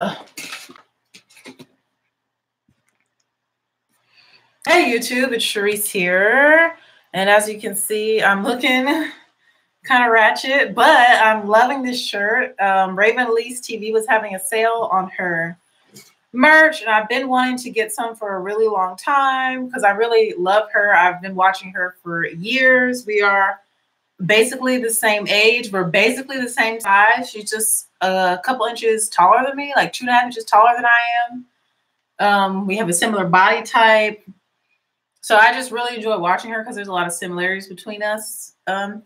Ugh. Hey YouTube, it's Sharice here. And as you can see, I'm looking kind of ratchet, but I'm loving this shirt. Raven Elise TV was having a sale on her merch, and I've been wanting to get some for a really long time because I really love her. I've been watching her for years. We are basically the same age. We're basically the same size. She's just a couple inches taller than me, like 2.5 inches taller than I am. We have a similar body type. So I just really enjoy watching her because there's a lot of similarities between us.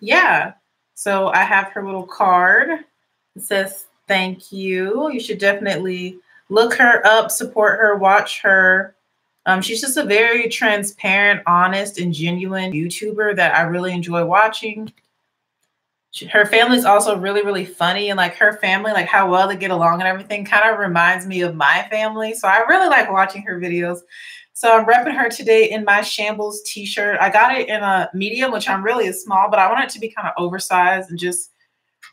Yeah. So I have her little card. It says, thank you. You should definitely look her up, support her, watch her. She's just a very transparent, honest, and genuine YouTuber that I really enjoy watching. Her family's also really, really funny, and like her family, like how well they get along and everything kind of reminds me of my family. So I really like watching her videos. So I'm repping her today in my Shambles t-shirt. I got it in a medium, which I'm really small, but I want it to be kind of oversized and just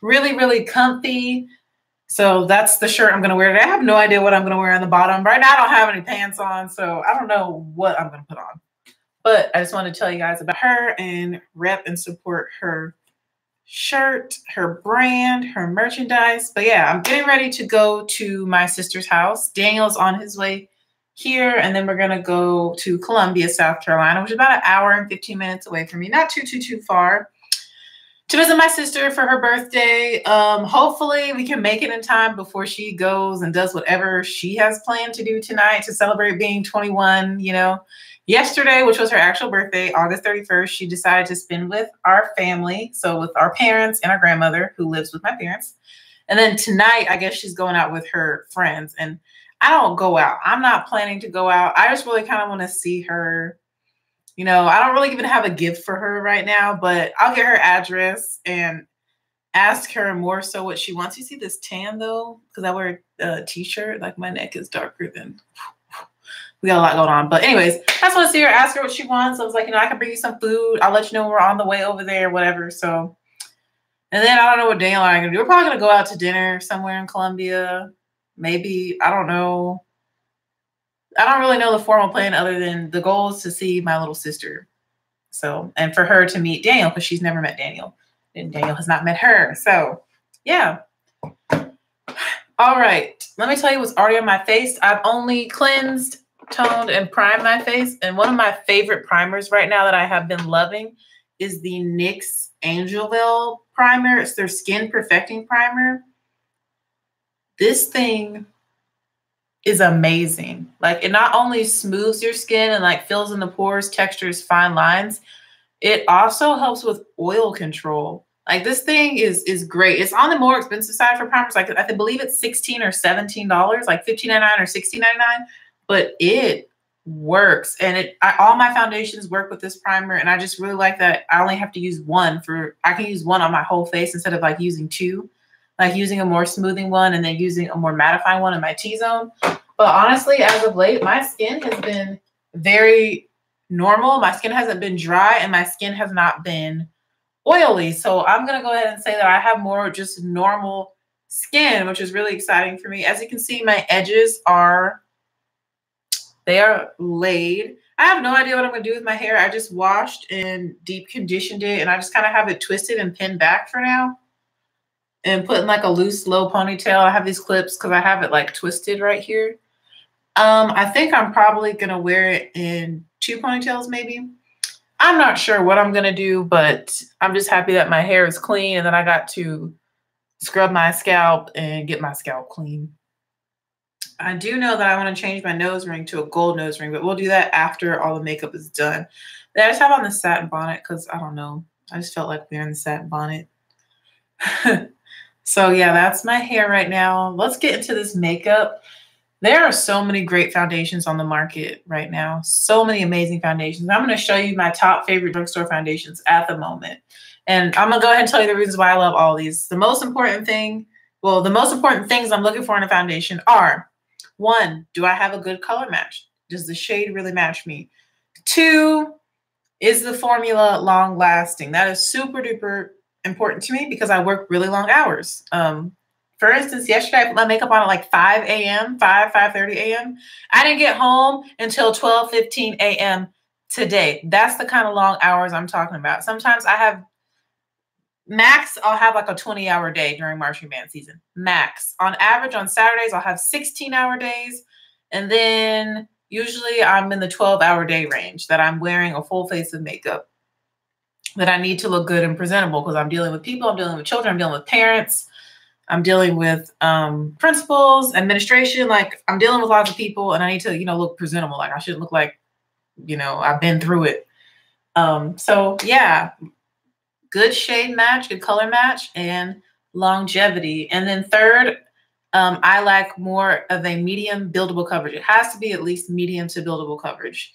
really, really comfy. So that's the shirt I'm going to wear today. I have no idea what I'm going to wear on the bottom. Right now I don't have any pants on, so I don't know what I'm going to put on. But I just wanted to tell you guys about her and rep and support her shirt, her brand, her merchandise. But yeah, I'm getting ready to go to my sister's house. Daniel's on his way here, and then we're going to go to Columbia, South Carolina, which is about 1 hour and 15 minutes away from me. Not too far, to visit my sister for her birthday. Hopefully we can make it in time before she goes and does whatever she has planned to do tonight to celebrate being 21. You know, yesterday, which was her actual birthday, August 31st, she decided to spend with our family. So with our parents and our grandmother who lives with my parents. And then tonight, I guess she's going out with her friends. And I don't go out. I'm not planning to go out. I just really kind of want to see her. You know, I don't really even have a gift for her right now, but I'll get her address and ask her more so what she wants. You see this tan though? Because I wear a t-shirt, like my neck is darker than, we got a lot going on. But anyways, I just want to see her, ask her what she wants. I was like, you know, I can bring you some food. I'll let you know when we're on the way over there, whatever. So, and then I don't know what Daniel and I are going to do. We're probably going to go out to dinner somewhere in Columbia. Maybe, I don't know. I don't really know the formal plan other than the goal is to see my little sister. So, and for her to meet Daniel, because she's never met Daniel and Daniel has not met her. So yeah. All right. Let me tell you what's already on my face. I've only cleansed, toned, and primed my face. And one of my favorite primers right now that I have been loving is the NYX Angel Veil primer. It's their Skin Perfecting Primer. This thing is amazing. Like, it not only smooths your skin and like fills in the pores, textures, fine lines, it also helps with oil control. Like, this thing is great. It's on the more expensive side for primers. Like, I believe it's $16 or $17, like $15.99 or $16.99, but it works. And all my foundations work with this primer, and I just really like that I only have to use one I can use one on my whole face instead of like using two. Like using a more smoothing one and then using a more mattifying one in my T-zone. But honestly, as of late, my skin has been very normal. My skin hasn't been dry and my skin has not been oily. So I'm going to go ahead and say that I have more just normal skin, which is really exciting for me. As you can see, my edges are laid. I have no idea what I'm going to do with my hair. I just washed and deep conditioned it, and I just kind of have it twisted and pinned back for now. And put in like a loose, low ponytail. I have these clips because I have it like twisted right here. I think I'm probably going to wear it in 2 ponytails maybe. I'm not sure what I'm going to do, but I'm just happy that my hair is clean and then I got to scrub my scalp and get my scalp clean. I do know that I want to change my nose ring to a gold nose ring, but we'll do that after all the makeup is done. Then I just have on the satin bonnet because I don't know. I just felt like wearing the satin bonnet. So yeah, that's my hair right now. Let's get into this makeup. There are so many great foundations on the market right now. So many amazing foundations. I'm going to show you my top favorite drugstore foundations at the moment. And I'm going to go ahead and tell you the reasons why I love all these. The most important things I'm looking for in a foundation are, 1, do I have a good color match? Does the shade really match me? 2, is the formula long lasting? That is super duper important to me because I work really long hours. For instance, yesterday I put my makeup on at like 5 a.m., 5:30 a.m. I didn't get home until 12:15 a.m. today. That's the kind of long hours I'm talking about. Sometimes I have max, I'll have like a 20-hour day during marching band season. Max. On average, on Saturdays, I'll have 16-hour days. And then usually I'm in the 12-hour day range that I'm wearing a full face of makeup, that I need to look good and presentable because I'm dealing with people, I'm dealing with children, I'm dealing with parents, I'm dealing with principals, administration. Like I'm dealing with lots of people and I need to, look presentable. Like I shouldn't look like, I've been through it. So yeah, good shade match, good color match, and longevity. And then third, I like more of a medium buildable coverage. It has to be at least medium to buildable coverage.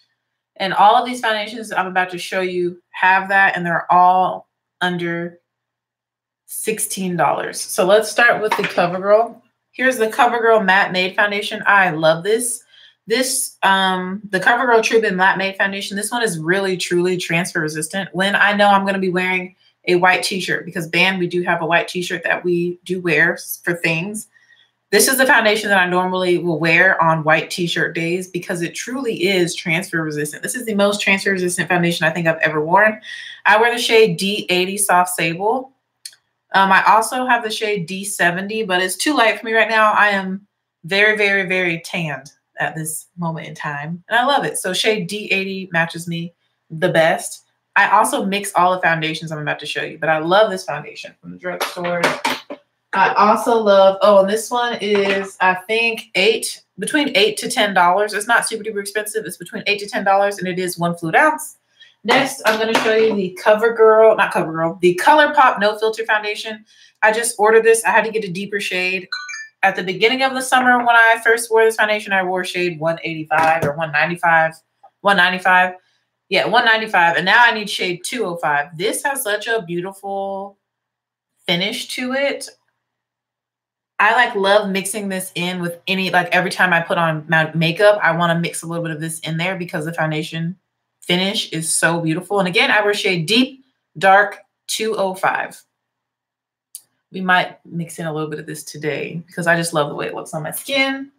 And all of these foundations I'm about to show you have that, and they're all under $16. So let's start with the CoverGirl. Here's the CoverGirl Matte Made Foundation. I love this. The CoverGirl True Blend Matte Made Foundation, this one is really, truly transfer resistant. When I know I'm going to be wearing a white t-shirt, because band, we do have a white t-shirt that we do wear for things. This is the foundation that I normally will wear on white t-shirt days because it truly is transfer resistant. This is the most transfer resistant foundation I think I've ever worn. I wear the shade D80 Soft Sable. I also have the shade D70, but it's too light for me right now. I am very, very, very tanned at this moment in time, and I love it. So shade D80 matches me the best. I also mix all the foundations I'm about to show you, but I love this foundation from the drugstore. I also love, and this one is, I think, between $8 to $10. It's not super duper expensive. It's between $8 to $10, and it is 1 fluid ounce. Next, I'm going to show you the the ColourPop No Filter Foundation. I just ordered this. I had to get a deeper shade. At the beginning of the summer, when I first wore this foundation, I wore shade 185 or 195. 195. Yeah, 195. And now I need shade 205. This has such a beautiful finish to it. I love mixing this in with every time I put on my makeup, I want to mix a little bit of this in there because the foundation finish is so beautiful. And again, I wear shade Deep Dark 205. We might mix in a little bit of this today because I just love the way it looks on my skin.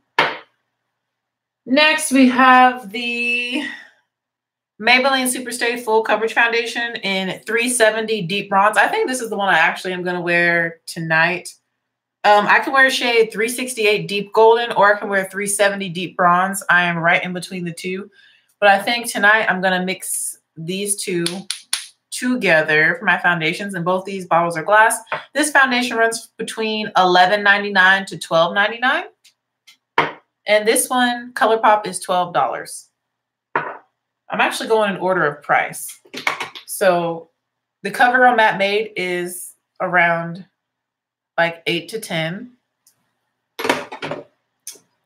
Next, we have the Maybelline Superstay Full Coverage Foundation in 370 Deep Bronze. I think this is the one I actually am going to wear tonight. I can wear shade 368 Deep Golden, or I can wear 370 Deep Bronze. I am right in between the two. But I think tonight I'm going to mix these two together for my foundations, and both these bottles are glass. This foundation runs between $11.99 to $12.99. And this one, ColourPop, is $12. I'm actually going in order of price. So the CoverGirl Matte Made is around like 8 to 10.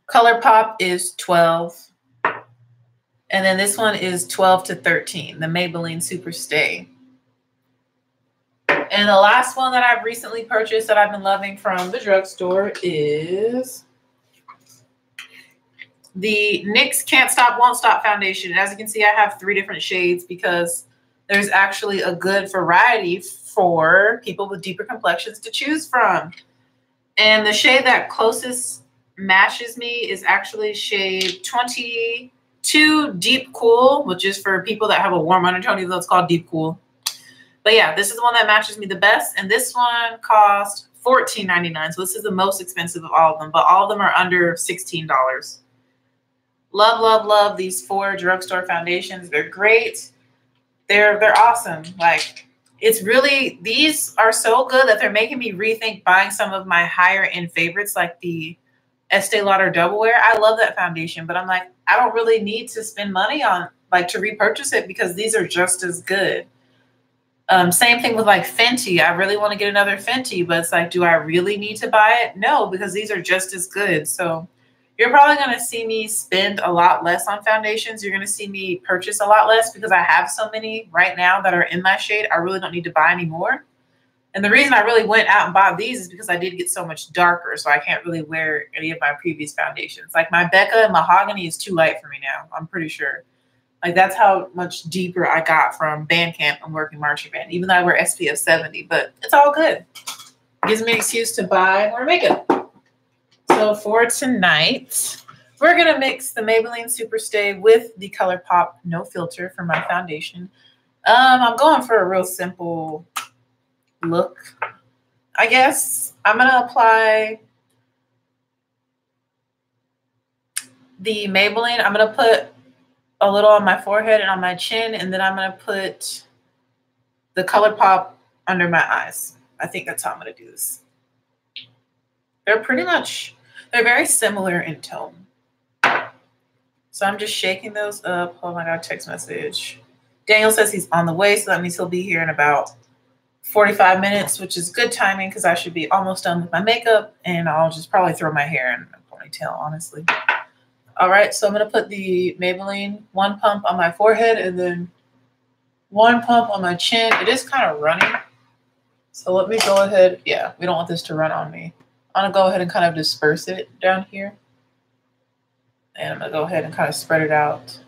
ColourPop is 12. And then this one is 12 to 13, the Maybelline Superstay. And the last one that I've recently purchased that I've been loving from the drugstore is the NYX Can't Stop, Won't Stop Foundation. As you can see, I have 3 different shades because there's actually a good variety for people with deeper complexions to choose from. And the shade that closest matches me is actually shade 22 Deep Cool, which is for people that have a warm undertone, even though it's called Deep Cool. But yeah, this is the one that matches me the best. And this one cost $14.99. So this is the most expensive of all of them, but all of them are under $16. Love, love, love these 4 drugstore foundations. They're great. They're awesome. Like, it's really, these are so good that they're making me rethink buying some of my higher end favorites, like the Estee Lauder Double Wear. I love that foundation, but I'm like, I don't really need to spend money on, to repurchase it because these are just as good. Same thing with Fenty. I really want to get another Fenty, but it's like, do I really need to buy it? No, because these are just as good. So you're probably going to see me spend a lot less on foundations. You're going to see me purchase a lot less because I have so many right now that are in my shade. I really don't need to buy any more. And the reason I really went out and bought these is because I did get so much darker, so I can't really wear any of my previous foundations. Like my Becca and Mahogany is too light for me now, I'm pretty sure. Like that's how much deeper I got from band camp and working marching band, even though I wear SPF 70, but it's all good. Gives me an excuse to buy more makeup. So for tonight, we're going to mix the Maybelline Superstay with the ColourPop No Filter for my foundation. I'm going for a real simple look, I guess. I'm going to apply the Maybelline. I'm going to put a little on my forehead and on my chin, and then I'm going to put the ColourPop under my eyes. I think that's how I'm going to do this. They're very similar in tone. So I'm just shaking those up. Oh my God, text message. Daniel says he's on the way, so that means he'll be here in about 45 minutes, which is good timing because I should be almost done with my makeup, and I'll just probably throw my hair in a ponytail, honestly. All right, so I'm going to put the Maybelline one pump on my forehead and then one pump on my chin. It is kind of running, so let me go ahead. Yeah, we don't want this to run on me. I'm going to go ahead and kind of disperse it down here. And I'm going to go ahead and kind of spread it out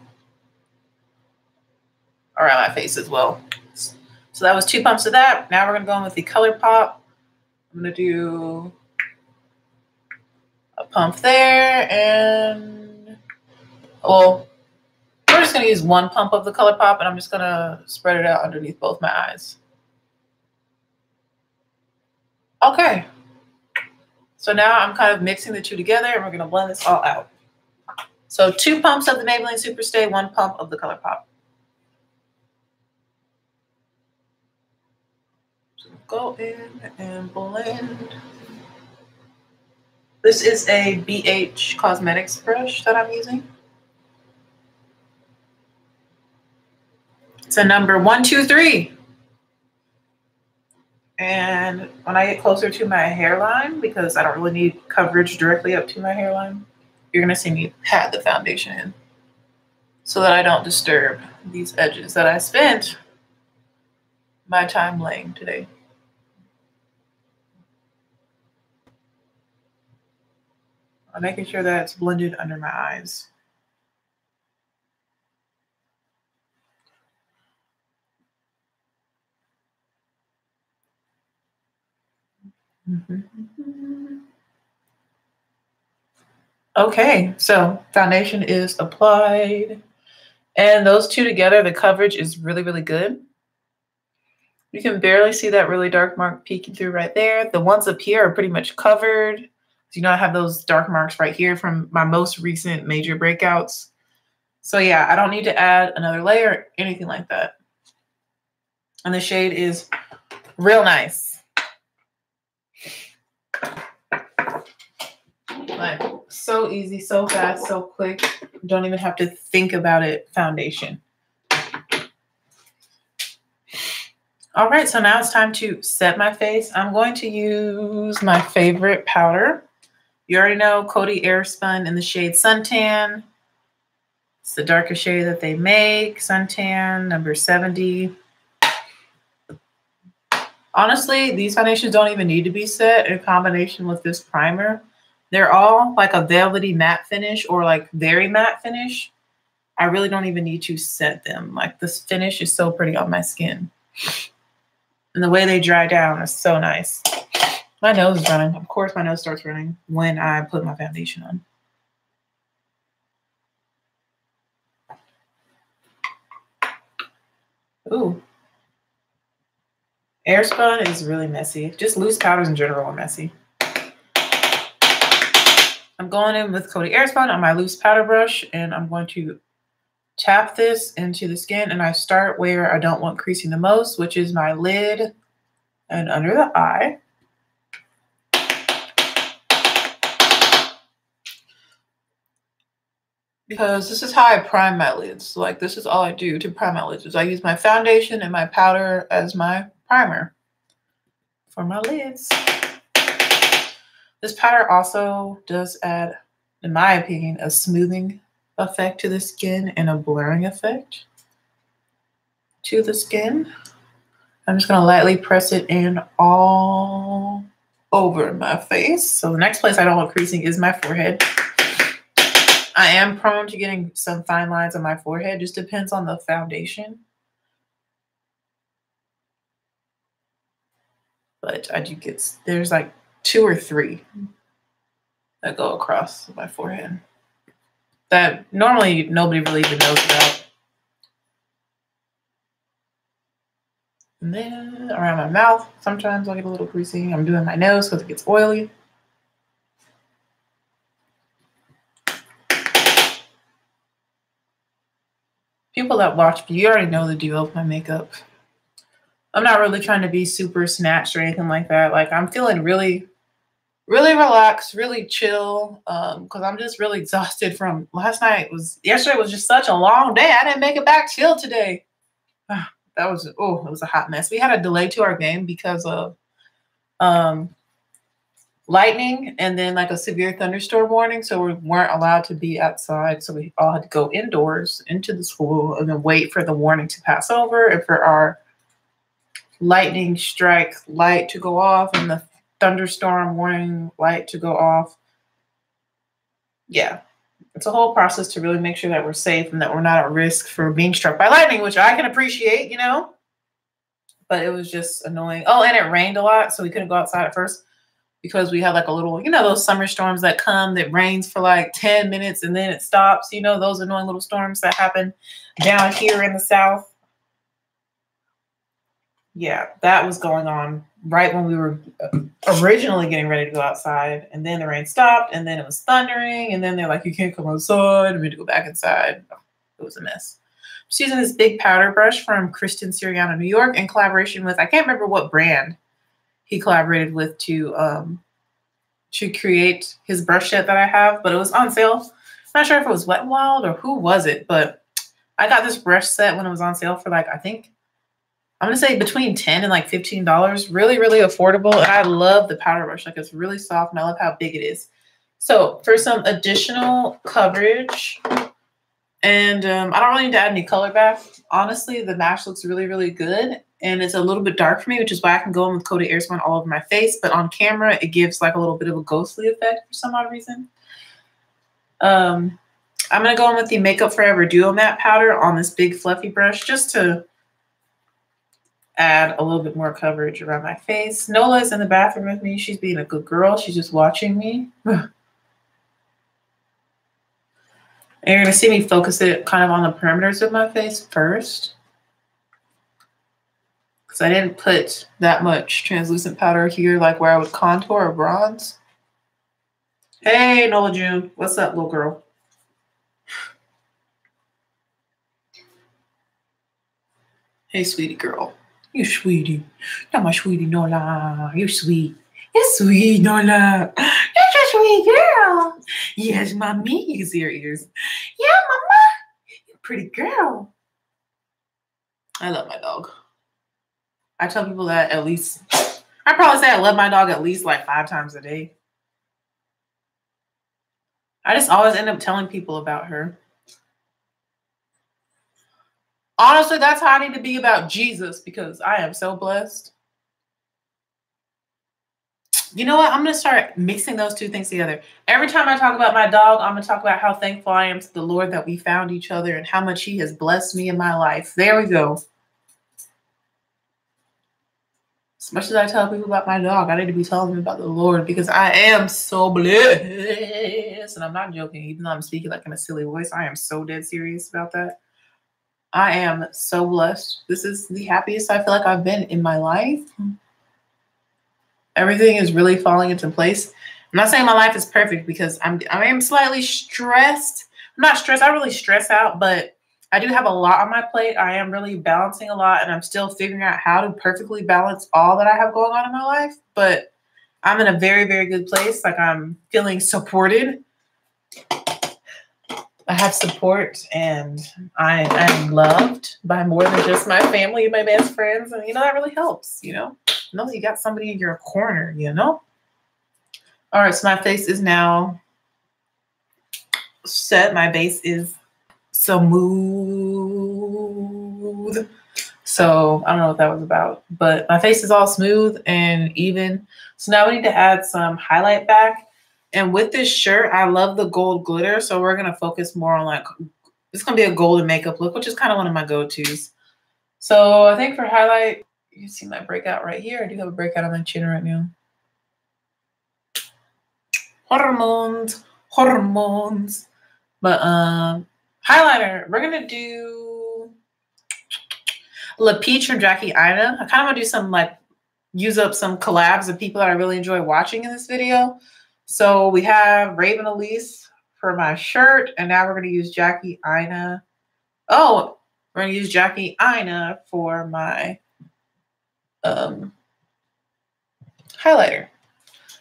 around my face as well. So that was 2 pumps of that. Now we're going to go in with the ColourPop. I'm going to do a pump there, and well, we're just going to use 1 pump of the ColourPop, and I'm just going to spread it out underneath both my eyes. Okay. So now I'm kind of mixing the two together, and we're going to blend this all out. So 2 pumps of the Maybelline Superstay, 1 pump of the ColourPop. So go in and blend. This is a BH Cosmetics brush that I'm using. It's a number 123. And when I get closer to my hairline, because I don't really need coverage directly up to my hairline, you're going to see me pat the foundation in so that I don't disturb these edges that I spent my time laying today. I'm making sure that it's blended under my eyes. Okay, so foundation is applied. And those two together, the coverage is really, really good. You can barely see that really dark mark peeking through right there. The ones up here are pretty much covered. So, I have those dark marks right here from my most recent major breakouts. So yeah, I don't need to add another layer or anything like that. And the shade is real nice. Like, so easy, so fast, so quick. Don't even have to think about it. Foundation. All right, so now it's time to set my face. I'm going to use my favorite powder. You already know Coty Airspun in the shade Suntan. It's the darkest shade that they make. Suntan, number 70. Honestly, these foundations don't even need to be set in combination with this primer. They're all like a velvety matte finish or like very matte finish. I really don't even need to set them. Like, this finish is so pretty on my skin. And the way they dry down is so nice. My nose is running. Of course, my nose starts running when I put my foundation on. Ooh. Airspun is really messy. Just loose powders in general are messy. I'm going in with Coty Airspun on my loose powder brush, and I'm going to tap this into the skin, and I start where I don't want creasing the most, which is my lid and under the eye. Because this is how I prime my lids. Like, this is all I do to prime my lids. Is I use my foundation and my powder as my primer for my lids. This powder also does add, in my opinion, a smoothing effect to the skin and a blurring effect to the skin. I'm just going to lightly press it in all over my face. So the next place I don't want creasing is my forehead. I am prone to getting some fine lines on my forehead. Just depends on the foundation. But I do get, there's like 2 or 3 that go across my forehead that normally nobody really even knows about. And then around my mouth, sometimes I'll get a little greasy. I'm doing my nose because it gets oily. People that watch me, you already know the deal with my makeup. I'm not really trying to be super snatched or anything like that. Like, I'm feeling really, really relaxed, really chill, because I'm just really exhausted from last night. Yesterday was just such a long day. I didn't make it back till today. It was a hot mess. We had a delay to our game because of lightning and then like a severe thunderstorm warning. So we weren't allowed to be outside. So we all had to go indoors into the school and then wait for the warning to pass over and for our lightning strike light to go off and the thunderstorm warning light to go off. Yeah, it's a whole process to really make sure that we're safe and that we're not at risk for being struck by lightning, which I can appreciate, you know, but it was just annoying. Oh, and it rained a lot, so we couldn't go outside at first because we had like a little, you know, those summer storms that come that rains for like 10 minutes and then it stops, you know, those annoying little storms that happen down here in the South. Yeah, that was going on right when we were originally getting ready to go outside. And then the rain stopped and then it was thundering. And then they're like, you can't come outside. We had to go back inside. It was a mess. Just using this big powder brush from Kristen Siriano, New York, in collaboration with, I can't remember what brand he collaborated with to create his brush set that I have, but it was on sale. I'm not sure if it was Wet n Wild or who was it, but I got this brush set when it was on sale for like, I think, I'm going to say between $10 and like $15. Really, really affordable. And I love the powder brush. Like, it's really soft and I love how big it is. So for some additional coverage, and I don't really need to add any color back. Honestly, the match looks really, really good. And it's a little bit dark for me, which is why I can go in with Coated Airspun all over my face. But on camera, it gives like a little bit of a ghostly effect for some odd reason. I'm going to go in with the Makeup Forever Duo Matte Powder on this big fluffy brush just to add a little bit more coverage around my face. Nola is in the bathroom with me. She's being a good girl. She's just watching me. And you're going to see me focus it kind of on the perimeters of my face first, because I didn't put that much translucent powder here like where I would contour or bronze. Hey, Nola June. What's up, little girl? Hey, sweetie girl. You sweetie. Not my sweetie, Nola. You're sweet. You're sweet, Nola. You're a sweet girl. Yes, mommy. You can see her ears. Yeah, mama. You're a pretty girl. I love my dog. I tell people that at least, I probably say I love my dog at least like 5 times a day. I just always end up telling people about her. Honestly, that's how I need to be about Jesus, because I am so blessed. You know what? I'm going to start mixing those two things together. Every time I talk about my dog, I'm going to talk about how thankful I am to the Lord that we found each other and how much he has blessed me in my life. There we go. As much as I tell people about my dog, I need to be telling them about the Lord, because I am so blessed. And I'm not joking, even though I'm speaking like in a silly voice. I am so dead serious about that. I am so blessed. This is the happiest I feel like I've been in my life. Everything is really falling into place. I'm not saying my life is perfect, because I am slightly stressed. I'm not stressed. I really stress out, but I do have a lot on my plate. I am really balancing a lot, and I'm still figuring out how to perfectly balance all that I have going on in my life. But I'm in a very, very good place. Like, I'm feeling supported. I have support, and I am loved by more than just my family and my best friends. And, you know, that really helps, you know? Know that you got somebody in your corner, you know? All right, so my face is now set. My base is smooth. So I don't know what that was about, but my face is all smooth and even. So now we need to add some highlight back. And with this shirt, I love the gold glitter. So we're going to focus more on like, it's going to be a golden makeup look, which is kind of one of my go-tos. So I think for highlight, you see my breakout right here. I do have a breakout on my chin right now. Hormones. But highlighter, we're gonna do La Peach from Jackie Ina. I kind of want to do some like use up some collabs of people that I really enjoy watching in this video. So we have Raven Elise for my shirt, and now we're going to use Jackie Ina. Oh, we're going to use Jackie Ina for my highlighter.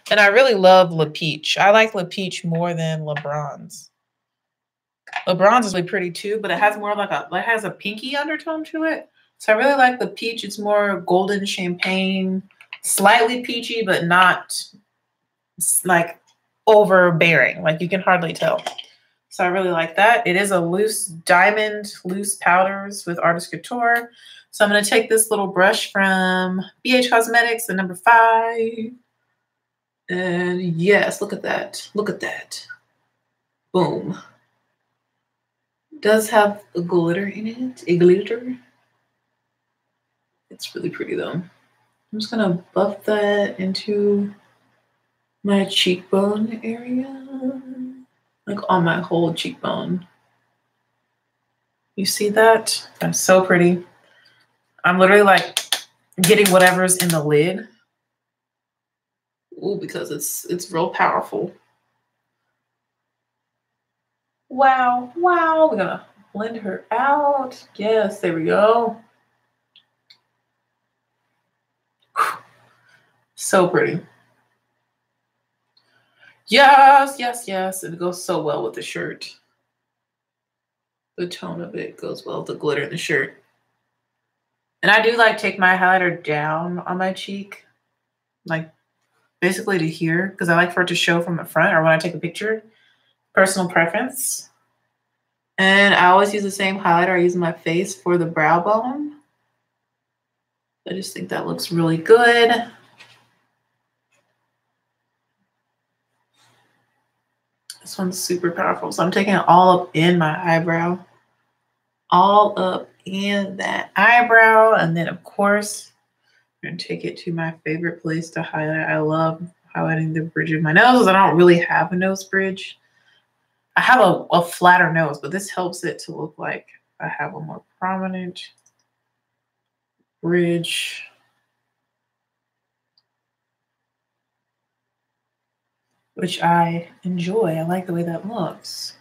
And I really love La Peach. I like La Peach more than LeBron's. LeBron's is really pretty too, but it has more like it has a pinky undertone to it. So I really like the peach. It's more golden champagne, slightly peachy, but not like overbearing. Like you can hardly tell. So I really like that. It is a loose diamond, loose powders with Artist Couture. So I'm going to take this little brush from BH Cosmetics, the number 5. And yes, look at that. Look at that. Boom. It does have a glitter in it. A glitter. It's really pretty though. I'm just going to buff that into my cheekbone area. Like on my whole cheekbone. You see that? That's so pretty. I'm literally like getting whatever's in the lid. Ooh, because it's real powerful. Wow, wow. We're gonna blend her out. Yes, there we go. So pretty. Yes, yes, yes. It goes so well with the shirt. The tone of it goes well with the glitter in the shirt. And I do like take my highlighter down on my cheek, like basically to here, because I like for it to show from the front or when I take a picture. Personal preference. And I always use the same highlighter I use in my face for the brow bone. I just think that looks really good. This one's super powerful. So I'm taking it all up in my eyebrow. All up in that eyebrow. And then, of course, I'm going to take it to my favorite place to highlight. I love highlighting the bridge of my nose because I don't really have a nose bridge. I have a flatter nose, but this helps it to look like I have a more prominent bridge. Which I enjoy. I like the way that looks.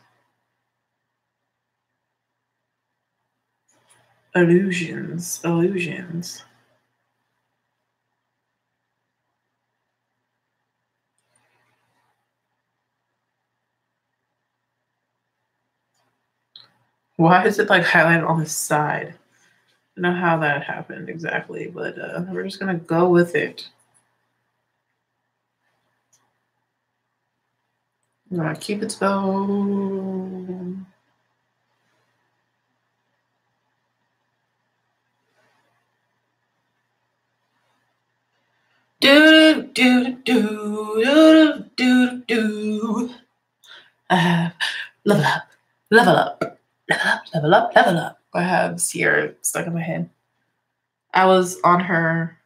Illusions, illusions. Why is it like highlighted on the side? I don't know how that happened exactly, but we're just gonna go with it. I'm gonna keep it slow. Do do do do do do. Level up, level up, level up, level up, level up. I have Sierra stuck in my head. I was on her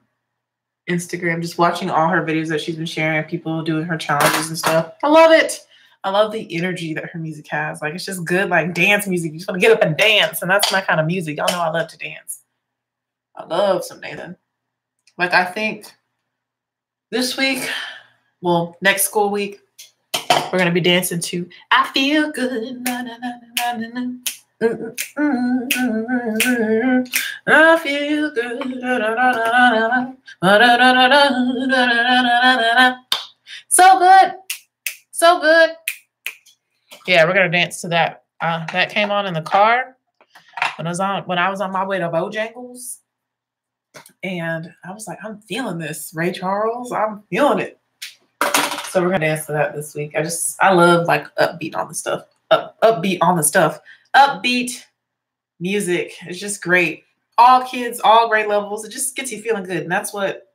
Instagram just watching all her videos that she's been sharing of people doing her challenges and stuff. I love it. I love the energy that her music has. Like it's just good, like dance music. You just want to get up and dance, and that's my kind of music. Y'all know I love to dance. I love some Nathan. Like I think this week, well, next school week, we're gonna be dancing to "I Feel Good." Na, na, na, na, na, na. I feel good. So good. So good. Yeah, we're gonna dance to that. That came on in the car when I was on my way to Bojangles. And I was like, I'm feeling this, Ray Charles. I'm feeling it. So we're gonna dance to that this week. I love like upbeat on the stuff. Upbeat on the stuff. Upbeat music. It's just great. All kids, all grade levels. It just gets you feeling good. And that's what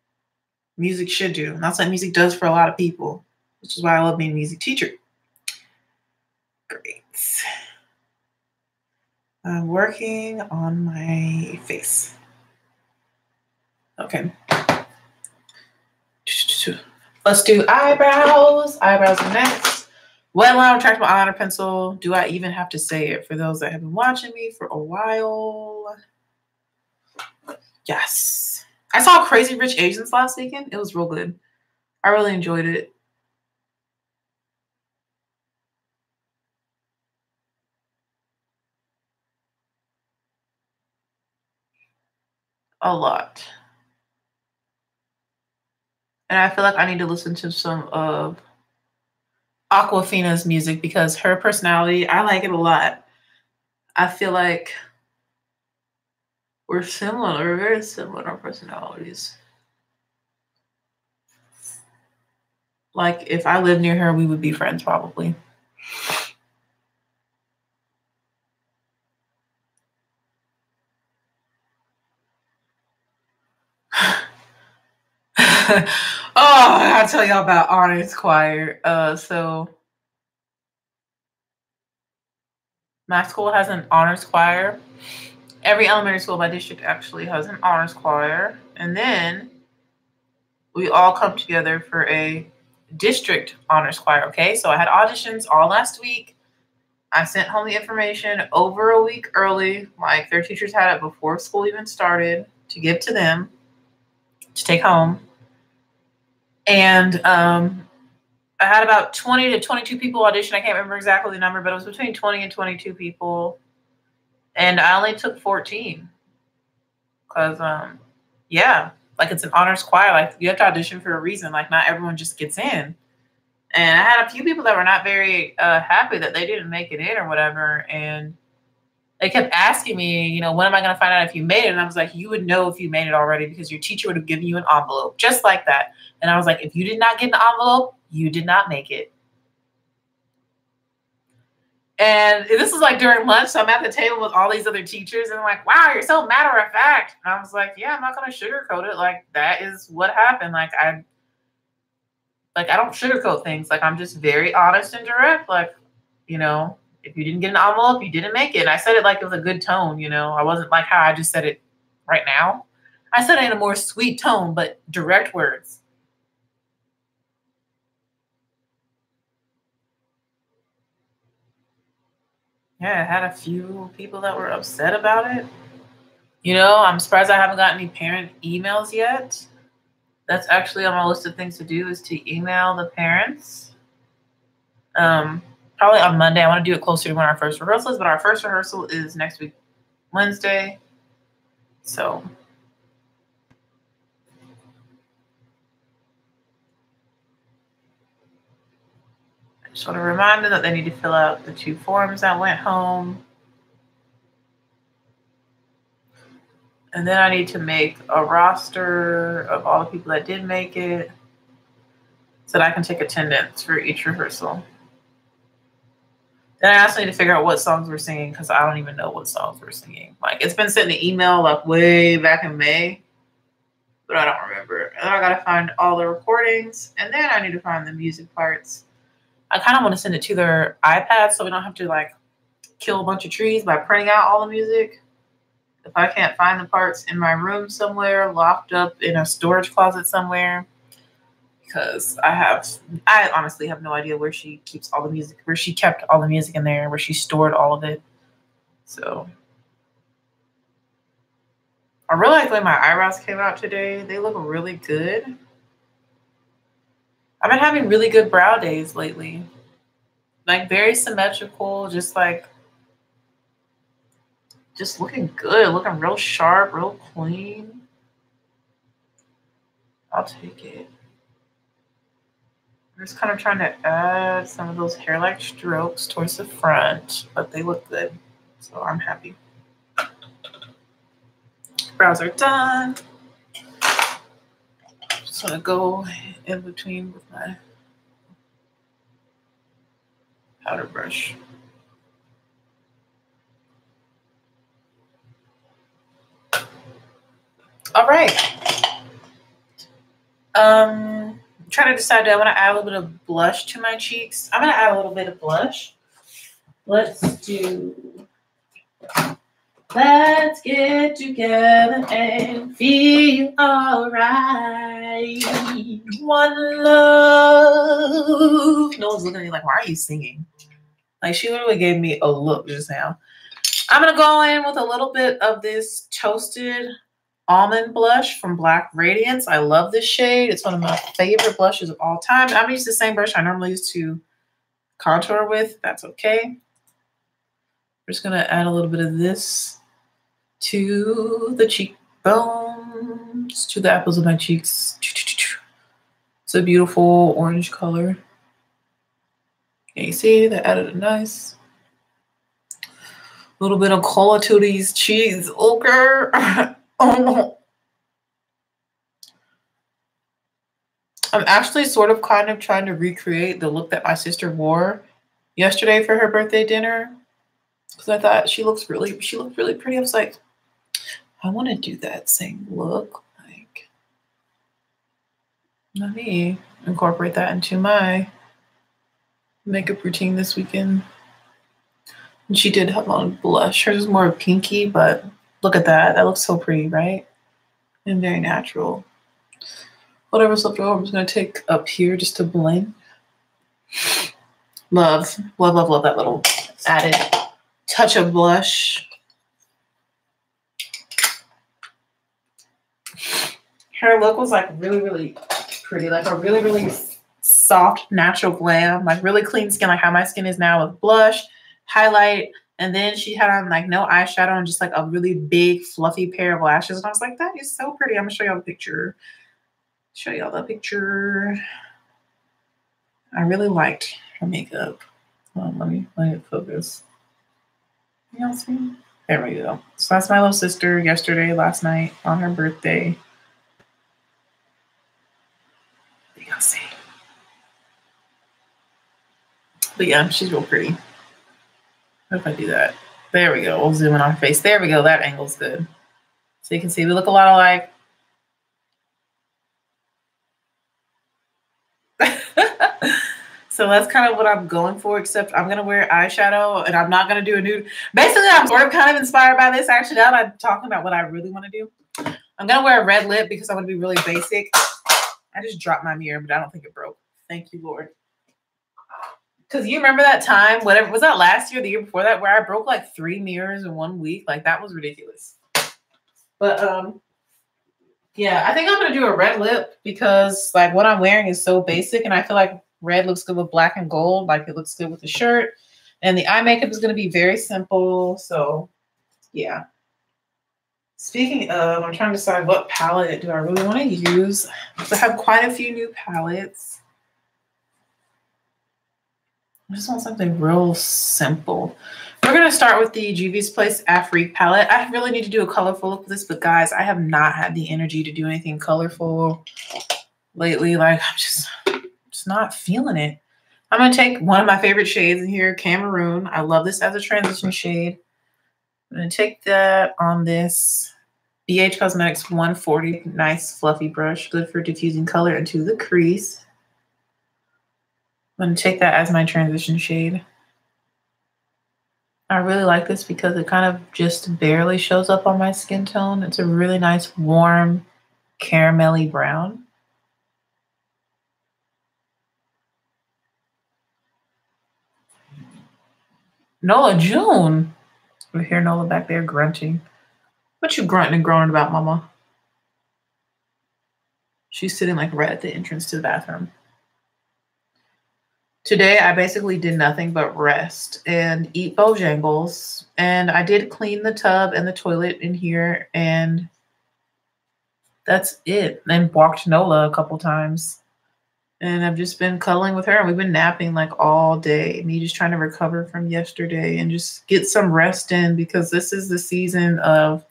music should do. And that's what music does for a lot of people, which is why I love being a music teacher. Great. I'm working on my face. Okay. Let's do eyebrows. Eyebrows are next. Wet line retractable eyeliner pencil. Do I even have to say it for those that have been watching me for a while? Yes. I saw Crazy Rich Asians last weekend. It was real good. I really enjoyed it. A lot. And I feel like I need to listen to some of Aquafina's music because her personality, I like it a lot. I feel like we're similar, very similar in our personalities. Like if I lived near her, we would be friends probably. Oh, I gotta tell y'all about honors choir. So my school has an honors choir. Every elementary school by district actually has an honors choir. And then we all come together for a district honors choir. Okay, so I had auditions all last week. I sent home the information over a week early. Like their teachers had it before school even started to give to them to take home. And I had about 20 to 22 people audition. I can't remember exactly the number, but it was between 20 and 22 people. And I only took 14. Because, yeah, like it's an honors choir. Like you have to audition for a reason. Like not everyone just gets in. And I had a few people that were not very happy that they didn't make it in or whatever. And they kept asking me, you know, when am I going to find out if you made it? And I was like, you would know if you made it already because your teacher would have given you an envelope just like that. And I was like, if you did not get an envelope, you did not make it. And this is like during lunch. So I'm at the table with all these other teachers and I'm like, wow, you're so matter of fact. And I was like, yeah, I'm not going to sugarcoat it. Like that is what happened. Like I don't sugarcoat things. Like I'm just very honest and direct. Like, you know, if you didn't get an envelope, you didn't make it. And I said it like it was a good tone, you know. I wasn't like how I just said it right now. I said it in a more sweet tone, but direct words. Yeah, I had a few people that were upset about it. You know, I'm surprised I haven't gotten any parent emails yet. That's actually on my list of things to do is to email the parents. Probably on Monday. I want to do it closer to when our first rehearsal is, but our first rehearsal is next week, Wednesday. So I just want to remind them that they need to fill out the 2 forms that went home. And then I need to make a roster of all the people that did make it so that I can take attendance for each rehearsal. Then I also need to figure out what songs we're singing because I don't even know what songs we're singing. Like it's been sent in an email like way back in May, but I don't remember. And then I got to find all the recordings and then I need to find the music parts. I kind of want to send it to their iPad so we don't have to like kill a bunch of trees by printing out all the music. If I can't find the parts in my room somewhere, locked up in a storage closet somewhere, because I honestly have no idea where she keeps all the music, where she kept all the music in there, where she stored all of it. So I really like the way my eyebrows came out today. They look really good. I've been having really good brow days lately. Like very symmetrical, just looking good, looking real sharp, real clean. I'll take it. I'm just kind of trying to add some of those hair-like strokes towards the front, but they look good, so I'm happy. Brows are done. Just want to go in between with my powder brush. All right. Trying to decide, do I want to add a little bit of blush to my cheeks? I'm going to add a little bit of blush. Let's do Let's get together and feel alright. One love. No one's looking at me like, why are you singing? Like, she literally gave me a look just now. I'm going to go in with a little bit of this Toasted Almond Blush from Black Radiance. I love this shade. It's one of my favorite blushes of all time. I'm going to use the same brush I normally use to contour with. That's okay. I'm just going to add a little bit of this to the cheekbones, to the apples of my cheeks. It's a beautiful orange color. Can you see that added a nice little bit of color to these cheeks? Okay. Oh. I'm actually sort of kind of trying to recreate the look that my sister wore yesterday for her birthday dinner, because I thought she looked really pretty. I was like, I want to do that same look. Like, let me incorporate that into my makeup routine this weekend. And she did have on blush. Hers is more pinky, but look at that. That looks so pretty, right? And very natural. Whatever's left over, I'm just going to take up here just to blend. Love that little added touch of blush. Her look was like really pretty, like a really soft, natural glam, like really clean skin, like how my skin is now, with blush, highlight, and then she had on like no eyeshadow and just like a really big fluffy pair of lashes. And I was like, that is so pretty. I'm gonna show y'all the picture. I really liked her makeup. Let me focus. Y'all see? There we go. So that's my little sister last night on her birthday. Y'all see? But yeah, she's real pretty. What if I do that? There we go. We'll zoom in on her face. There we go. That angle's good. So you can see we look a lot alike. So that's kind of what I'm going for, except I'm going to wear eyeshadow and I'm not going to do a nude. Basically, I'm sort of kind of inspired by this. Actually, now that I'm talking about what I really want to do, I'm going to wear a red lip because I want to be really basic. I just dropped my mirror, but I don't think it broke. Thank you, Lord. Because you remember that time, whatever, was that last year, the year before that, where I broke like 3 mirrors in 1 week? Like, that was ridiculous. But, yeah, I think I'm going to do a red lip because like what I'm wearing is so basic and I feel like red looks good with black and gold. Like it looks good with the shirt. And the eye makeup is going to be very simple. So, yeah. Speaking of, I'm trying to decide what palette do I really want to use. I have quite a few new palettes. I just want something real simple. We're going to start with the Juvia's Place Afrique palette. I really need to do a colorful look with this, but guys, I have not had the energy to do anything colorful lately. Like, I'm just not feeling it. I'm going to take one of my favorite shades in here, Cameroon. I love this as a transition shade. I'm going to take that on this BH Cosmetics 140 nice fluffy brush, good for diffusing color into the crease. I'm going to take that as my transition shade. I really like this because it kind of just barely shows up on my skin tone. It's a really nice, warm, caramelly brown. Nola June. We hear Nola back there grunting. What you grunting and groaning about, Mama? She's sitting like right at the entrance to the bathroom. Today, I basically did nothing but rest and eat Bojangles. And I did clean the tub and the toilet in here. And that's it. And walked Nola a couple times. And I've just been cuddling with her. And we've been napping like all day. Me just trying to recover from yesterday and just get some rest in. Because this is the season of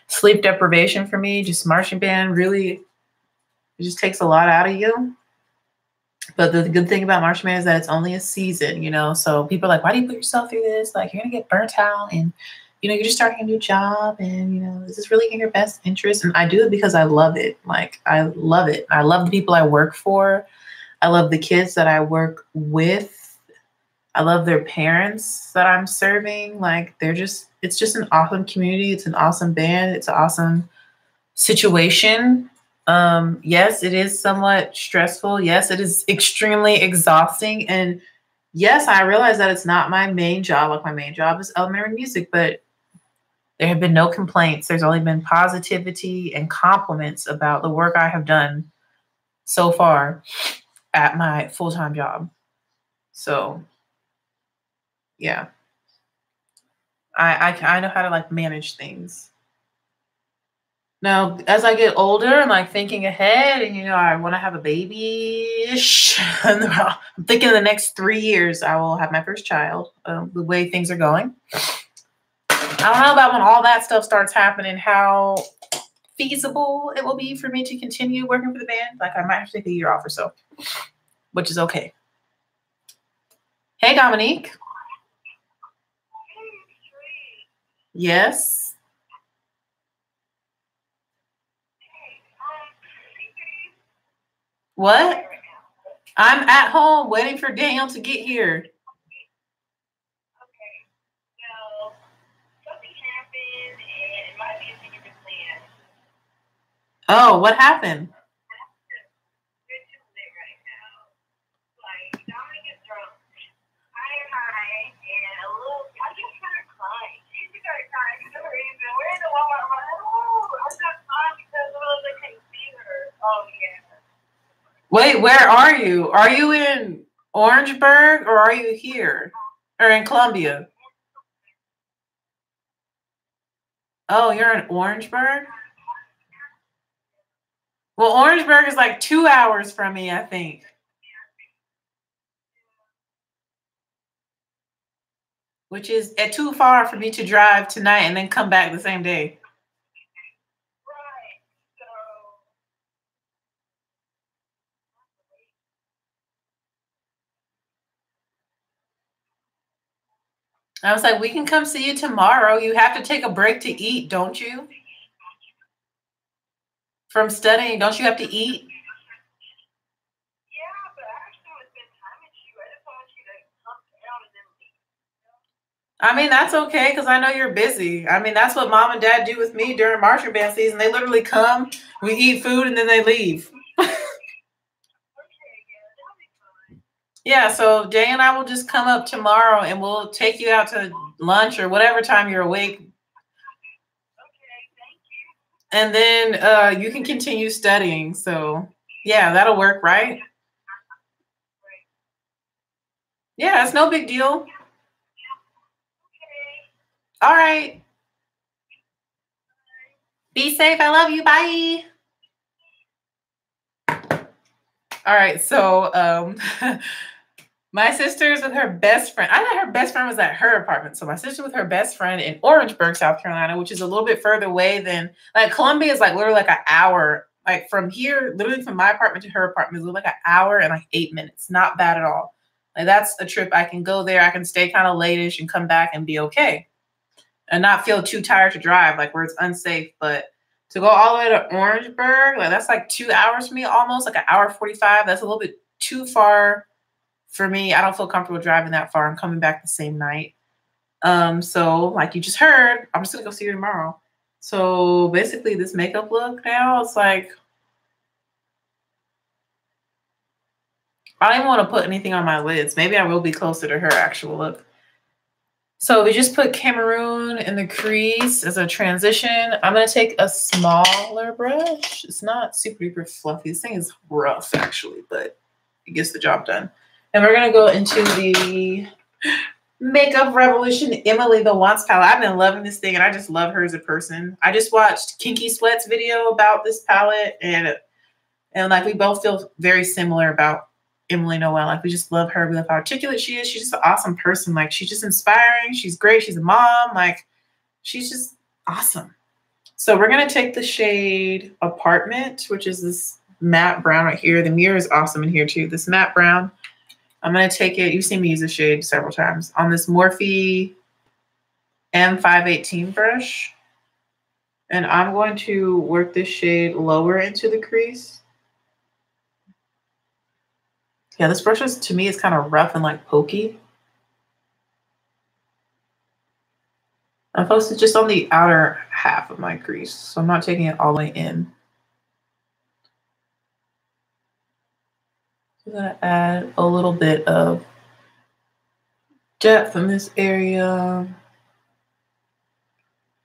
sleep deprivation for me. Just marching band really, it just takes a lot out of you. But the good thing about marching band is that it's only a season, you know? So people are like, why do you put yourself through this? Like, you're going to get burnt out and, you know, you're just starting a new job and, you know, is this really in your best interest? And I do it because I love it. Like, I love it. I love the people I work for. I love the kids that I work with. I love their parents that I'm serving. Like, they're just it's just an awesome community. It's an awesome band. It's an awesome situation. Yes, it is somewhat stressful. Yes, it is extremely exhausting. And yes, I realize that it's not my main job. Like my main job is elementary music, but there have been no complaints. There's only been positivity and compliments about the work I have done so far at my full-time job. So yeah, I know how to like manage things. Now, as I get older, I'm like thinking ahead, and I want to have a baby-ish. I'm thinking the next 3 years I will have my first child. The way things are going, I don't know about when all that stuff starts happening, how feasible it will be for me to continue working for the band. Like I might have to take a year off or so, which is okay. Hey, Dominique. Yes. What? I'm at home waiting for Daniel to get here. Oh, what happened? Wait, where are you? Are you in Orangeburg or are you here? Or in Columbia? Oh, you're in Orangeburg? Well, Orangeburg is like 2 hours from me, I think. Which is too far for me to drive tonight and then come back the same day. I was like, we can come see you tomorrow. You have to take a break to eat, don't you? From studying, don't you have to eat? I mean, that's okay because I know you're busy. I mean, that's what mom and dad do with me during marching band season. They literally come, we eat food, and then they leave. Yeah, so Jay and I will just come up tomorrow and we'll take you out to lunch or whatever time you're awake. And then you can continue studying. So yeah, that'll work, right? Yeah, it's no big deal. All right. Be safe. I love you. Bye. All right. So my sister's with her best friend. I thought her best friend was at her apartment. So my sister with her best friend in Orangeburg, South Carolina, which is a little bit further away than like Columbia is like literally like an hour. Like from here, literally from my apartment to her apartment is like an hour and like 8 minutes. Not bad at all. Like that's a trip. I can go there. I can stay kind of late-ish and come back and be okay. And not feel too tired to drive, like where it's unsafe. But to go all the way to Orangeburg, like that's like 2 hours for me, almost like an hour 45. That's a little bit too far for me. I don't feel comfortable driving that far. I'm coming back the same night. So like you just heard, I'm just gonna go see her tomorrow. So basically this makeup look now, it's like I don't even want to put anything on my lids. Maybe I will be closer to her actual look. So we just put Cameroon in the crease as a transition. I'm going to take a smaller brush. It's not super duper fluffy. This thing is rough actually, but it gets the job done. And we're going to go into the Makeup Revolution Emily the Wants palette. I've been loving this thing and I just love her as a person. I just watched Kinky Sweat's video about this palette and like we both feel very similar about Emily Noel. Like we just love her. We love how articulate she is. She's just an awesome person. Like she's just inspiring. She's great. She's a mom. Like she's just awesome. So we're going to take the shade Apartment, which is this matte brown right here. The mirror is awesome in here too. This matte brown. I'm going to take it. You've seen me use the shade several times on this Morphe M518 brush. And I'm going to work this shade lower into the crease. Yeah, this brush is, to me, is kind of rough and like pokey. I'm focused just on the outer half of my crease, so I'm not taking it all the way in. I'm gonna add a little bit of depth in this area.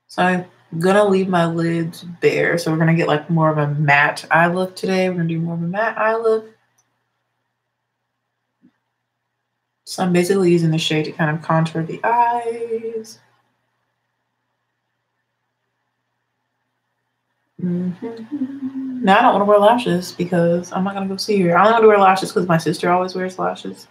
So I'm gonna leave my lids bare. So we're gonna get like more of a matte eye look today. We're gonna do more of a matte eye look. So I'm basically using the shade to kind of contour the eyes. Now I don't want to wear lashes because I'm not gonna go see her. I only want to wear lashes because my sister always wears lashes.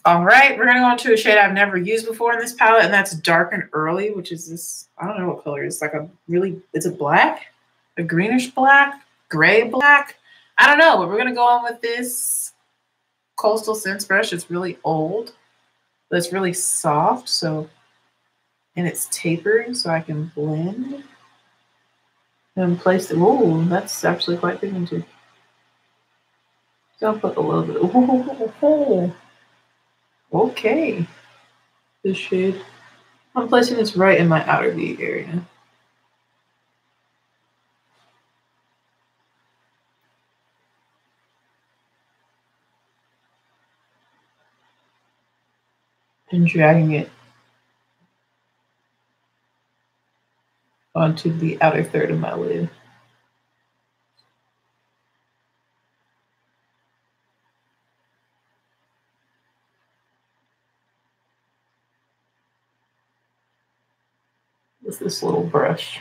All right, we're gonna go into a shade I've never used before in this palette, and that's Dark and Early, which is this, I don't know what color it is. Like it's a black, a greenish black, gray black. I don't know, but we're gonna go on with this Coastal Scents brush. It's really old, but it's really soft, and it's tapered, so I can blend and place it. Ooh, that's actually quite pigmented. So I'll put a little bit. Ooh. Okay. This shade. I'm placing this right in my outer V area. And dragging it onto the outer third of my lid. With this little brush.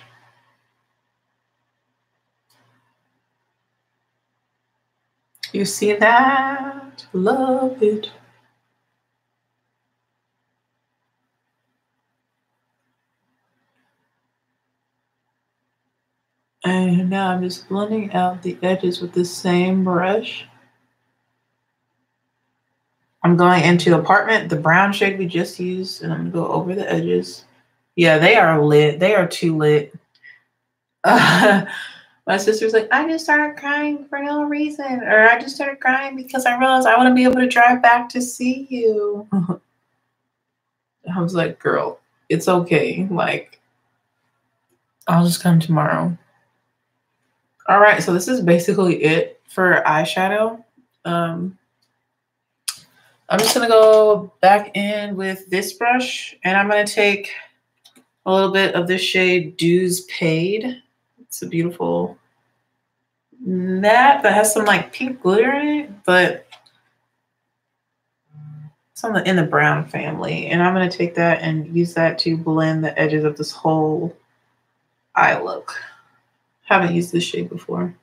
You see that? Love it. And now I'm just blending out the edges with the same brush. I'm going into Apartment, the brown shade we just used, and I'm gonna go over the edges. Yeah, they are lit. They are too lit. My sister's like, I just started crying for no reason. Or I just started crying because I realized I want to be able to drive back to see you. I was like, girl, it's okay. Like, I'll just come tomorrow. All right, so this is basically it for eyeshadow. I'm just gonna go back in with this brush, and I'm gonna take a little bit of this shade Dues Paid. It's a beautiful matte that has some like pink glitter in it, but it's in the brown family. And I'm gonna take that and use that to blend the edges of this whole eye look. Haven't used this shade before.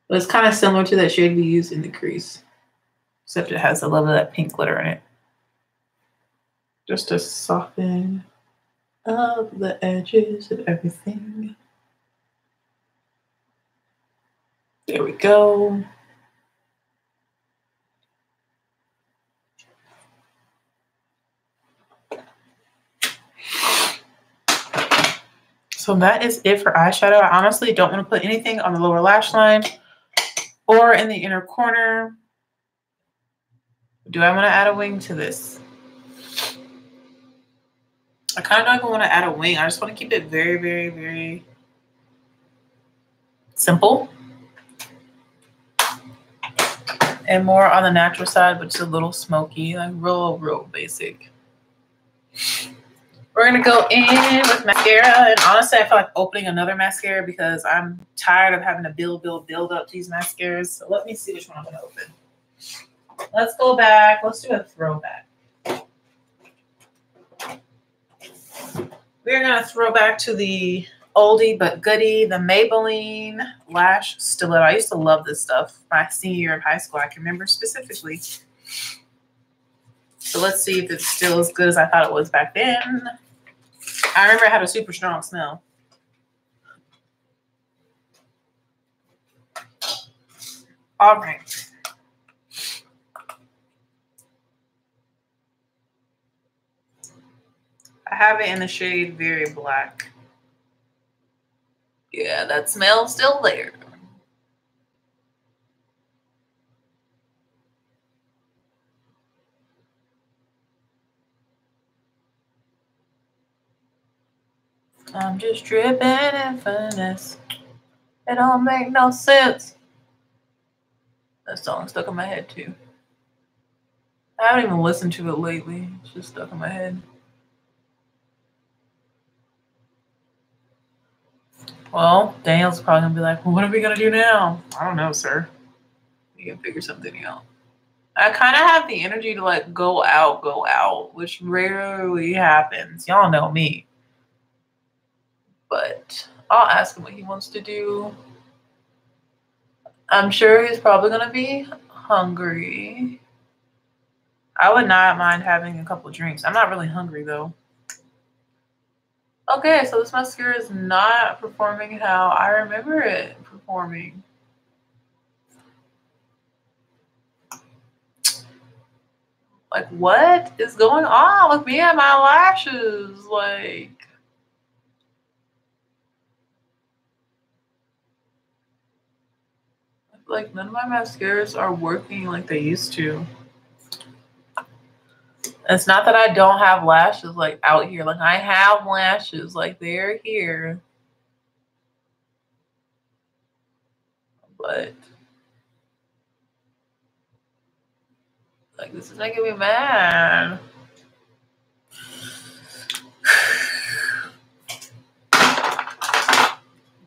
But it's kind of similar to that shade we used in the crease, except it has a little of that pink glitter in it. Just to soften up the edges of everything. There we go. So that is it for eyeshadow. I honestly don't want to put anything on the lower lash line or in the inner corner. Do I want to add a wing to this? I kind of don't even want to add a wing. I just want to keep it very, very, very simple. And more on the natural side, but just a little smoky, like real basic. We're going to go in with mascara. And honestly, I feel like opening another mascara because I'm tired of having to build up these mascaras. So let me see which one I'm going to open. Let's go back. Let's do a throwback. We're going to throw back to the oldie but goodie, the Maybelline Lash Stiletto. I used to love this stuff my senior year of high school. I can remember specifically. So let's see if it's still as good as I thought it was back then. I remember it had a super strong smell. All right. I have it in the shade Very Black. Yeah, that smell's still there. I'm just dripping in finesse. It don't make no sense. That song stuck in my head too. I haven't even listened to it lately. It's just stuck in my head. Well, Daniel's probably gonna be like, well, what are we gonna do now? I don't know, sir. We can figure something out. I kind of have the energy to like go out, which rarely happens. Y'all know me. But I'll ask him what he wants to do. I'm sure he's probably gonna be hungry. I would not mind having a couple drinks. I'm not really hungry though. Okay, so this mascara is not performing how I remember it performing. Like, what is going on with me and my lashes? Like none of my mascaras are working like they used to. It's not that I don't have lashes like out here. Like I have lashes, like they're here. But like this is making me mad.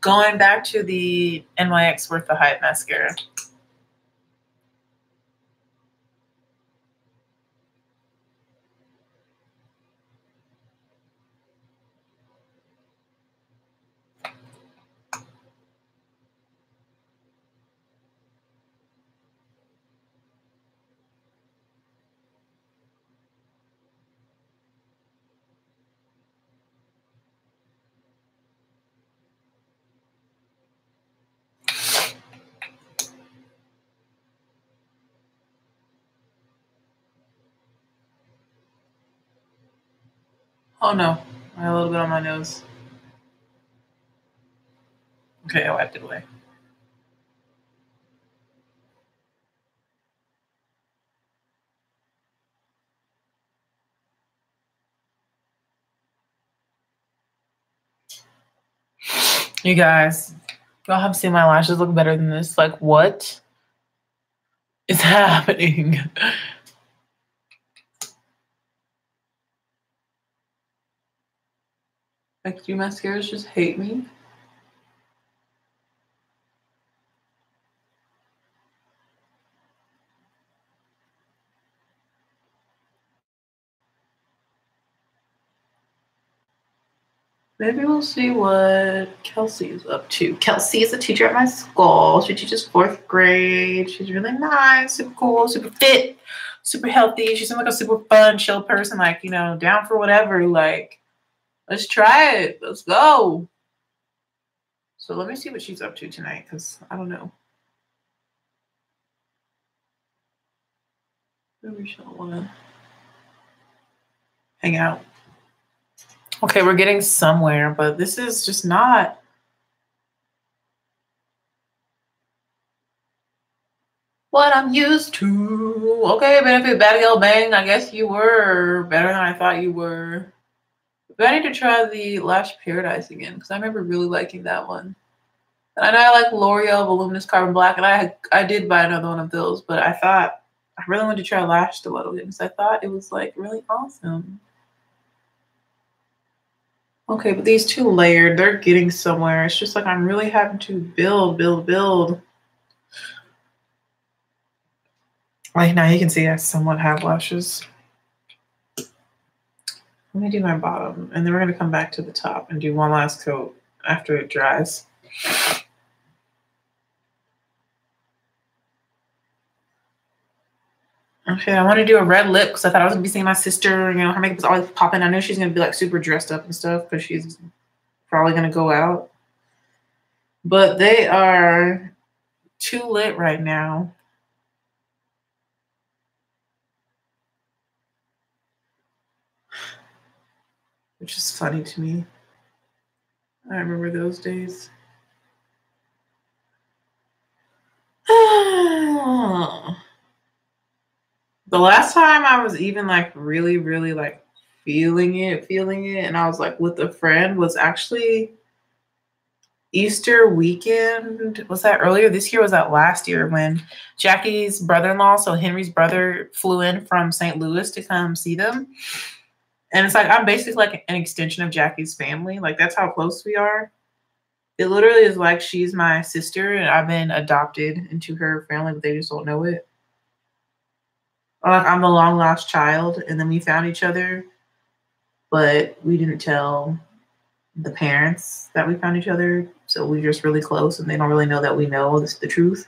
Going back to the NYX Worth the Hype mascara. Oh no, I have a little bit on my nose. Okay, I wiped it away. You guys, y'all have seen my lashes look better than this. Like, what is happening? Like, do mascaras just hate me? Maybe we'll see what Kelsey is up to. Kelsey is a teacher at my school. She teaches 4th grade. She's really nice, super cool, super fit, super healthy. She seems like a super fun, chill person, like, you know, down for whatever. Like, let's try it. Let's go. So let me see what she's up to tonight, because I don't know. Maybe she'll want to hang out. Okay, we're getting somewhere, but this is just not. What I'm used to. Okay, Benefit Batty L Bang. I guess you were better than I thought you were. But I need to try the Lash Paradise again because I remember really liking that one. And I know I like L'Oreal Voluminous Carbon Black, and I did buy another one of those, but I thought I really wanted to try Lash Stiletto again because I thought it was like really awesome. Okay, but these two layered, they're getting somewhere. It's just like I'm really having to build. Like now you can see I somewhat have lashes. Let me do my bottom, and then we're going to come back to the top and do one last coat after it dries. Okay, I want to do a red lip because I thought I was going to be seeing my sister. You know, her makeup is always popping. I know she's going to be like super dressed up and stuff because she's probably going to go out. But they are too lit right now. Which is funny to me. I remember those days. The last time I was even like really like feeling it. And I was like with a friend. Was actually Easter weekend. Was that earlier this year? Was that last year when Jackie's brother-in-law, so Henry's brother, flew in from St. Louis to come see them? And it's like I'm basically like an extension of Jackie's family. Like that's how close we are. It literally is like she's my sister and I've been adopted into her family, but they just don't know it. Or like I'm the long lost child and then we found each other, but we didn't tell the parents that we found each other. So we're just really close and they don't really know that we know the truth.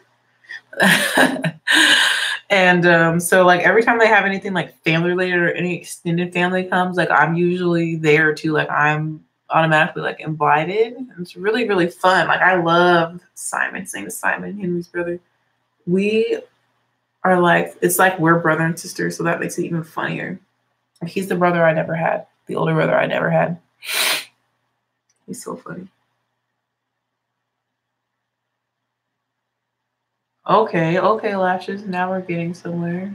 And so like every time they have anything like family related or any extended family comes, like I'm usually there too. Like I'm automatically like invited. It's really, really fun. Like I love Simon, same as Simon, Henry's brother. We are like, it's like we're brother and sister. So that makes it even funnier. Like he's the brother I never had, the older brother I never had. He's so funny. Okay, lashes. Now we're getting somewhere.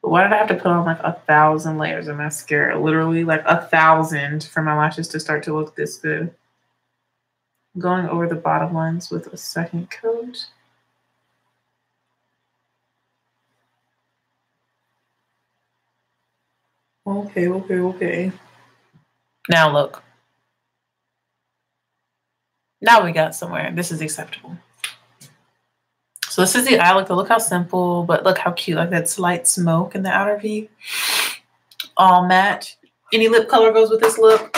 But why did I have to put on like 1,000 layers of mascara? Literally like 1,000 for my lashes to start to look this good. Going over the bottom ones with a second coat. Okay. Now look. Now we got somewhere. This is acceptable. So this is the eye look. Look how simple, but look how cute. Like that slight smoke in the outer V. All matte. Any lip color goes with this look.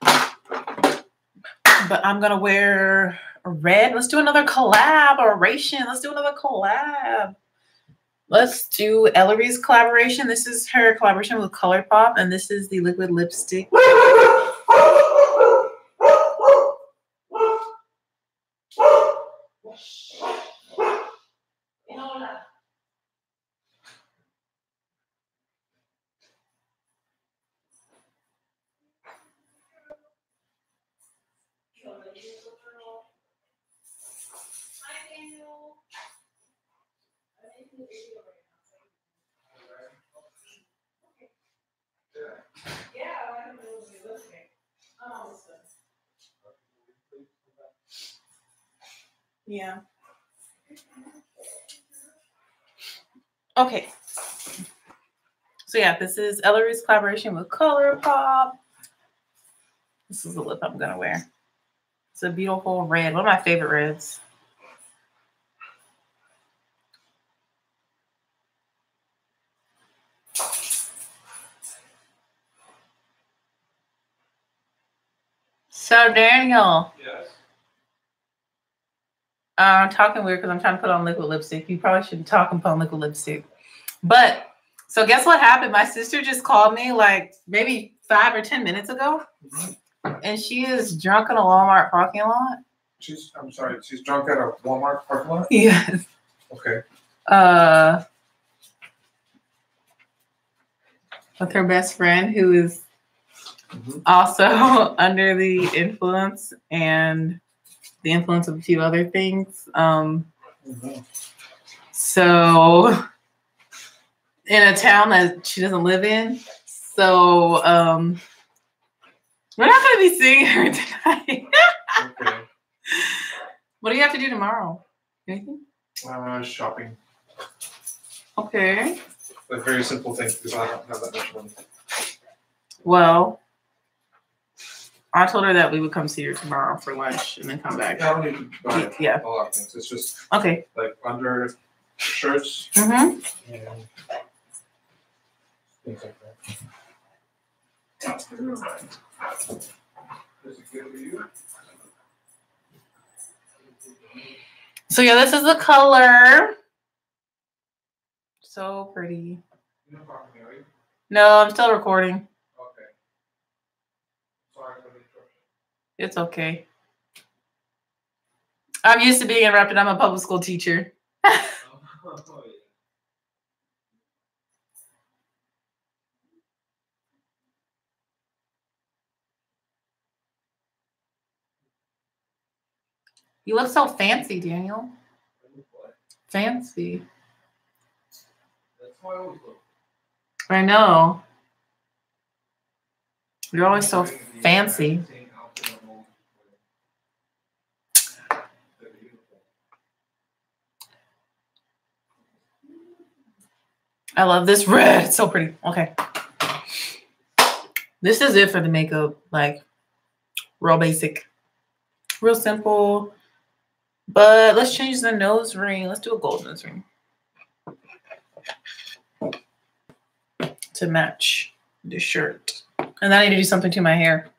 But I'm going to wear red. Let's do another collaboration. Let's do another collab. Let's do Ellery's collaboration. This is her collaboration with ColourPop, and this is the liquid lipstick. Yeah. Okay. So yeah, this is Ellery's collaboration with ColourPop. This is the lip I'm gonna wear. It's a beautiful red. One of my favorite reds. So Daniel. Yes. I'm talking weird because I'm trying to put on liquid lipstick. You probably shouldn't talk and put on liquid lipstick. But so guess what happened? My sister just called me like maybe 5 or 10 minutes ago. And she is drunk in a Walmart parking lot. I'm sorry, she's drunk at a Walmart parking lot? Yes. Okay. With her best friend who is also under the influence and the influence of a few other things. So in a town that she doesn't live in. So we're not going to be seeing her tonight. Okay. What do you have to do tomorrow? Anything? Shopping. Okay. A very simple thing because I don't have that much money. Well, I told her that we would come see her tomorrow for lunch and then come back. I don't need to buy a lot of things. It's just okay. Like under shirts and things like that. Is it good for you? So yeah, this is the color. So pretty. No, I'm still recording. Okay. Sorry for the interruption. It's okay. I'm used to being interrupted. I'm a public school teacher. You look so fancy, Daniel. Fancy. That's how I always look. I know. You're always so fancy. I love this red. It's so pretty. Okay. This is it for the makeup. Like, real basic. Real simple. But let's change the nose ring. Let's do a gold nose ring. To match the shirt. And then I need to do something to my hair.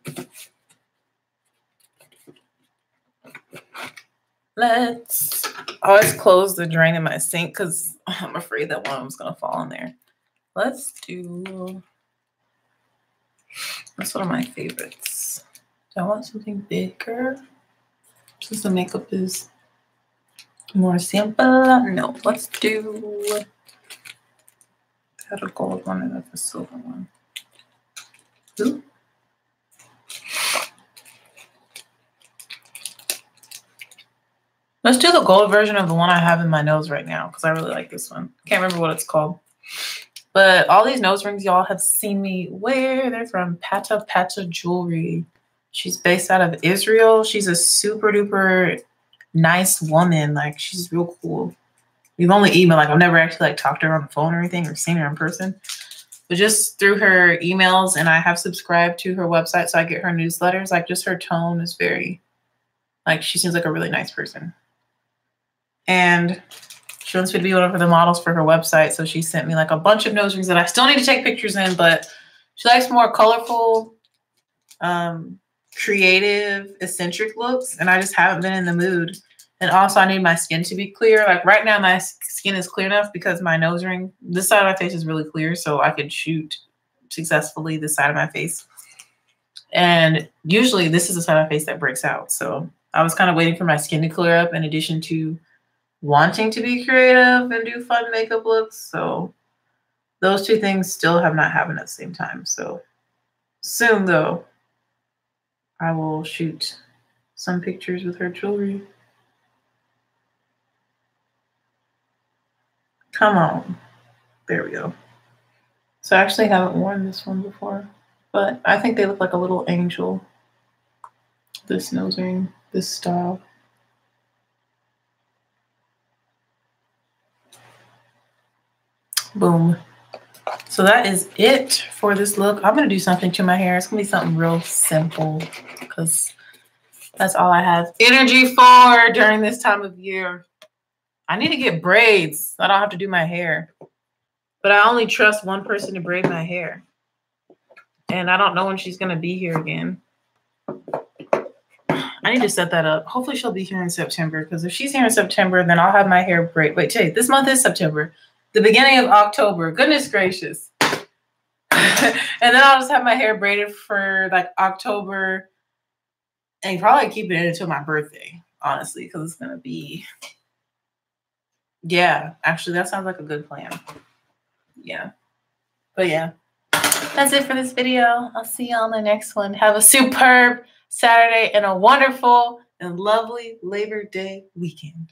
Let's always close the drain in my sink because I'm afraid that one of them's going to fall in there. Let's do... That's one of my favorites. Do I want something bigger? Since the makeup is more simple. No, let's do... Got a gold one and that's a silver one. Ooh. Let's do the gold version of the one I have in my nose right now because I really like this one. Can't remember what it's called. But all these nose rings y'all have seen me wear. They're from Pata Pata Jewelry. She's based out of Israel. She's a super duper nice woman. Like, she's real cool. We've only emailed. Like, I've never actually like talked to her on the phone or anything or seen her in person. But just through her emails, and I have subscribed to her website, so I get her newsletters. Like, just her tone is very, like, she seems like a really nice person. And she wants me to be one of the models for her website. So she sent me like a bunch of nose rings that I still need to take pictures in, but she likes more colorful, creative, eccentric looks. And I just haven't been in the mood. And also I need my skin to be clear. Like right now my skin is clear enough because my nose ring, this side of my face is really clear. So I could shoot successfully this side of my face. And usually this is the side of my face that breaks out. So I was kind of waiting for my skin to clear up in addition to wanting to be creative and do fun makeup looks. So those two things still have not happened at the same time. So soon though, I will shoot some pictures with her jewelry. Come on. There we go. So I actually haven't worn this one before, but I think they look like a little angel. This nose ring, this style. Boom. So that is it for this look. I'm going to do something to my hair. It's going to be something real simple because that's all I have energy for during this time of year. I need to get braids. I don't have to do my hair. But I only trust one person to braid my hair. And I don't know when she's going to be here again. I need to set that up. Hopefully she'll be here in September because if she's here in September, then I'll have my hair braided. Wait, this month is September. The beginning of October. Goodness gracious. And then I'll just have my hair braided for like October and probably keep it until my birthday, honestly, because it's going to be, yeah, actually that sounds like a good plan. Yeah. But yeah, that's it for this video. I'll see you on the next one. Have a superb Saturday and a wonderful and lovely Labor Day weekend.